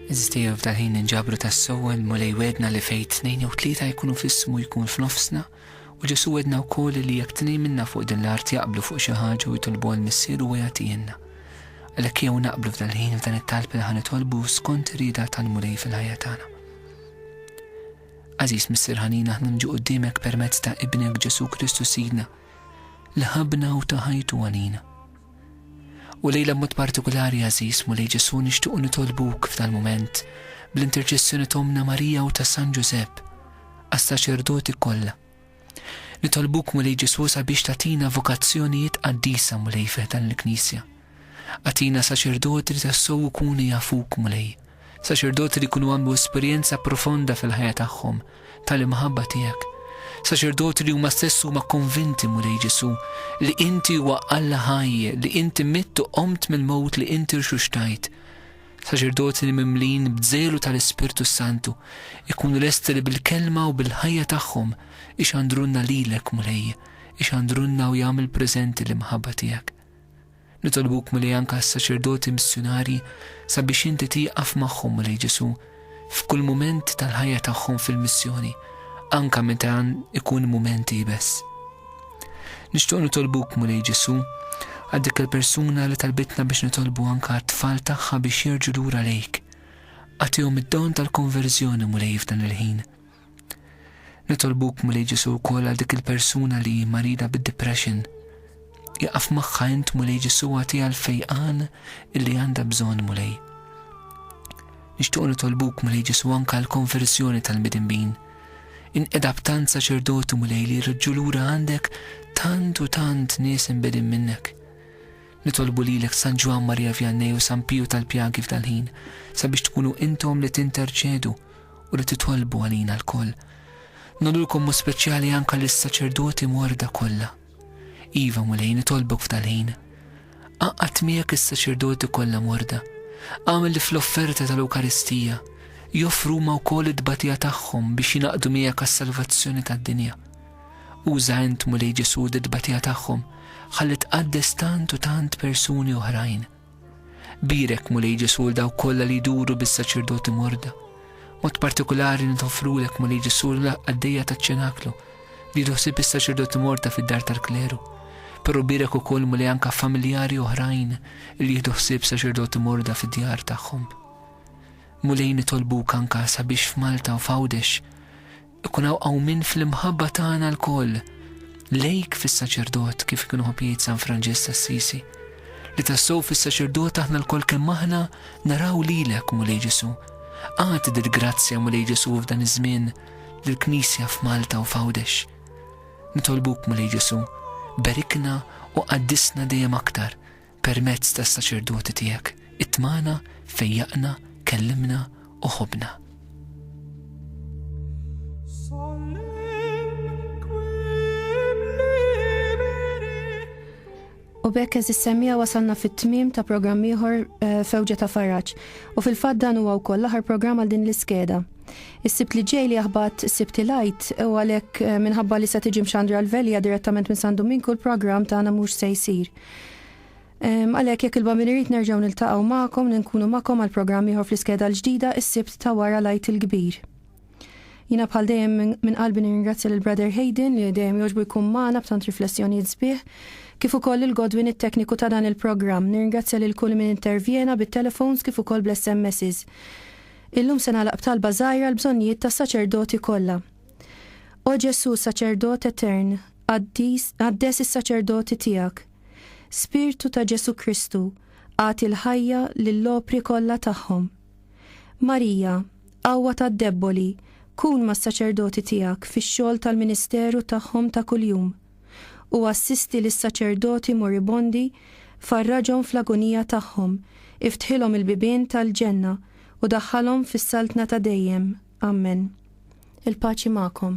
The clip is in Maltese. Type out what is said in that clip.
Iżistija f'dal-ħin inġabru tas-sewwel mulej wedna li fejn 2 jew 3 jkunu f'ismu jkun f'nofsna u Ġesu wedna wkoll li jekk 2 minna fuq din l-art jaqblu fuq xi ħaġa u jtolbu għall-Missier huwa jagħtihilna. Għalhekk jew naqblu f'dal-ħin f'dan it-talb li ħanitolbu skont ir-rieda tal-mulej fil-ħajja tagħna. Għażiż Missier ħanina aħna nġu quddiemek permezz ta' Ibnek Ġesu Kristu Sidna li ħabna u taħajtu għalina. U lejla b'mod partikolari għażiż mulej Ġesu nixtiequ nitolbuk f'dal-mument bl-interċessjoni ta' Omna Marija u ta' San Ġusepp għas-saċerdoti kollha. Nitolbuk mulej Ġesu sabiex tagħtina vokazzjonijiet qaddisa mulej fih dan il-Knisja. Għatina saċerdoti li tassew ikunu jafuk mulej, saċerdoti li jkunu għamlu esperjenza profonda fil-ħajja tagħhom tal-imħabba tiegħek. Saċerdoti li huma stess huma konvinti mulej Ġesu li inti huwa Alla ħaj, li inti mitt u qomt mill-mowt li inti rxuxtajt. Saċerdoti li mimlin b'żelu tal-Ispirtu Santu ikunu lesti li bil-kelma u bil-ħajja tagħhom ixandrunna lilek mulej, ixandrunna u jagħmel preżenti l-imħabba tiegħek. Nitolbuk mulej anke s-saċerdoti missjonari sabiex inti tieqaf magħhom mulej Ġesu f'kull mument tal-ħajja tagħhom fil-missjoni, anka meta ikun mumenti bess. Nixtieq nitolbuk mulej Ġesu għal dik il-persuna li talbitna biex nitolbu anka t-tfal tagħha biex jerġgħu lura lejk. Għatihom id-don tal-konverżjoni mulej f'dan il-ħin. Nitolbuk mulej Ġesu wkoll għal dik il-persuna li marida bid-depression. Jaqaf magħha int mulej Ġesu għatiha l-fejqan illi għandha bżonn mulej. Nixtieq nitolbuk mulej Ġesu anka l-konversjoni tal-midinbin. Inqedab tant saċerdoti mulej li jreġġu lura għandek tant u tant nies inbedin minnek. Nitolbu lilek San Ġwan Marija Vjannej u San Piju tal-Pjagi f'dal-ħin sabiex tkunu intom li tinterċedu u li titolbu għalina l-koll. Nodulkom mu speċjali anka lis-saċerdoti morda kollha. Iva mulej nitolbuk f'dal-ħin. Aqgħat miegħek is-saċerdoti kollha morda. Għamel li fl-offerta tal-Ewkaristija joffru ma wkoll id-dbatija tagħhom biex jinaqdu miegħek għas-salvazzjoni tad-dinja. Uża int mulej Ġesu d-dbatija tagħhom ħalli tqaddes tant u tant persuni oħrajn. Birek mulej Ġesu daw kollha li jduru bis-saċerdoti morda. Mod partikolari nitofrulek mulej Ġesu l-għaddejja taċ-ċenaklu li jħossib is-saċerdoti morda fid-dar tal-kleru. Però birek ukoll mulej anke familjari oħrajn li jħossib saċerdoti morda fid-djar tagħhom. Mulej nitolbuk anke sabiex f'Malta u f'Għawdex ikun hawn min fl-imħabba tagħna l-koll lejk fis-saċerdot kif kienu ħopijiet San Franġis Assisi li tassew fis-saċerdot aħna l-koll kemm aħna naraw lilek mulej Ġesu. Għati dir-grazzja mulej Ġesu f'dan iż-żmien lill-Knisja f'Malta u f'Għawdex. Nitolbuk mulej Ġesu berikna u qaddisna dejjem aktar permezz tas-saċerdoti tiegħek. Itmana, fejjaqna, kellimna u ħobna. U bekk eżis-semmija wasalna fit-tmiem ta' programm ieħor Fewġa ta' Farraġġ u fil-fatt dan huwa wkoll l-aħħar programm għal din l-iskeda. Is-sibt li ġej li jaħbad is-sibt lajt u għalhekk minħabba li se tiġi mxandra l-Velja direttament minn San Domingku l-programm tagħna mhux se jsir. Għalhekk jekk il-bamil irid nerġgħu niltaqgħu magħkom nkunu magħkom għal programm ieħor fl-iskeda l-ġdida is-sibt ta' wara lajt il-kbir. Jiena bħal dejjem minn qalbi nirringrazzja lil Brother Hayden li dejjem jogħġbu jkun magħna b'tant riflessjonijiet sbieħ, kif ukoll il-Godwin it-tekniku ta' dan il-programm. Nirringrazzja lil kull min intervjena bit-telefons kif ukoll bl-SMSs. Illum se nagħlaq b'talba żgħira l-bżonnijiet tas-saċerdoti kollha. O Ġesu saċerdot etern, għaddes is-saċerdoti tiegħek. Spiritu ta' Ġesu Kristu, għati l-ħajja lill-opri kollha tagħhom. Marija, qawwa tad-debboli, kun mas-saċerdoti tiegħek fix-xogħol tal-ministeru tagħhom ta' kuljum. U assisti lis-saċerdoti moribondi farraġhom fl-agonija tagħhom, iftħilhom il-bibien tal-ġenna u daħħalhom fis-saltna ta' dejjem. Amen. Il-paċi magħkom.